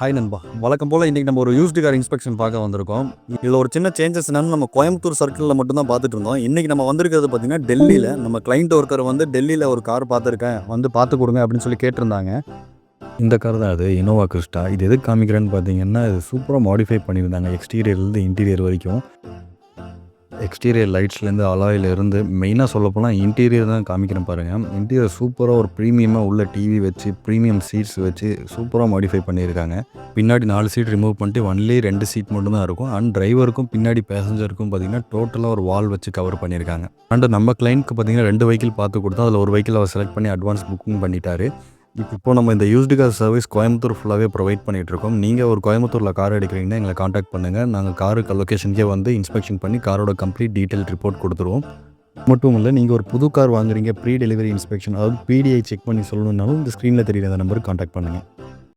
Hi நண்பா. வழக்கம் போல் இன்றைக்கி நம்ம ஒரு யூஸ்டு கார் இன்ஸ்பெக்ஷன் பார்க்க வந்திருக்கோம். இதில் ஒரு சின்ன சேஞ்சஸ் என்னன்னு நம்ம கோயம்புத்தூர் சர்க்கிளில் மட்டும் தான் பார்த்துட்டு இருந்தோம். இன்றைக்கி நம்ம வந்திருக்கிறது பார்த்திங்கன்னா டெல்லியில். நம்ம கிளைண்ட் ஒருத்தர் வந்து டெல்லியில் ஒரு கார் பார்த்துருக்கேன், வந்து பார்த்து கொடுங்க அப்படின்னு சொல்லி கேட்டிருந்தாங்க. இந்த கார் தான் அது இனோவா கிறிஸ்டா. இது எதுக்கு காமிக்கிறேன்னு பார்த்தீங்கன்னா, இது சூப்பராக மாடிஃபை பண்ணியிருந்தாங்க எக்ஸ்டீரியர்லேருந்து இன்டீரியர் வரைக்கும். எக்ஸ்டீரியர் லைட்ஸ்லேருந்து அலாயிலேருந்து மெயினாக சொல்லப்போனால் இன்டீரியர் தான் காமிக்கிறேன் பாருங்கள். இன்டீரியர் சூப்பராக ஒரு ப்ரீமியமாக உள்ள டிவி வச்சு ப்ரீமியம் சீட்ஸ் வச்சு சூப்பராக மாடிஃபை பண்ணியிருக்காங்க. பின்னாடி 4 சீட் ரிமூவ் பண்ணிட்டு ஒன்லி 2 சீட் மட்டும் தான் இருக்கும். அண்ட் டிரைவருக்கும் பின்னாடி பேசஞ்சருக்கும் பார்த்தீங்கன்னா டோட்டலாக ஒரு வால் வச்சு கவர் பண்ணியிருக்காங்க. அண்ட் நம்ம கிளைண்ட்க்கு பார்த்தீங்கன்னா 2 வெஹிக்கிள் பார்த்து கொடுத்தா அதில் ஒரு வெஹிக்கிள் அவர் செலக்ட் பண்ணி அட்வான்ஸ் புக்கிங் பண்ணிட்டாரு. இப்போ நம்ம இந்த யூஸ்டு கார் சர்வீஸ் கோயம்புத்தூர் ஃபுல்லாகவே ப்ரொவைட் பண்ணிகிட்ருக்கோம். நீங்கள் ஒரு கோயம்புத்தூரில் கார் எடுக்கிறீங்கன்னா எங்களை காண்டாக்ட் பண்ணுங்கள். நாங்கள் காருக்கு லொக்கேஷனுக்கே வந்து இன்ஸ்பெக்ஷன் பண்ணி காரோட கம்ப்ளீட் டீட்டெயில் ரிப்போர்ட் கொடுத்துருவோம். மட்டும் இல்லை, நீங்கள் ஒரு புது கார் வாங்குறீங்க, ப்ரீ டெலிவரி இன்ஸ்பெக்ஷன் அதாவது பிடிஐ செக் பண்ணி சொல்லணுன்னாலும் இந்த ஸ்க்ரீனில் தெரியுற அந்த நம்பருக்கு காண்டாக்ட் பண்ணுங்கள்.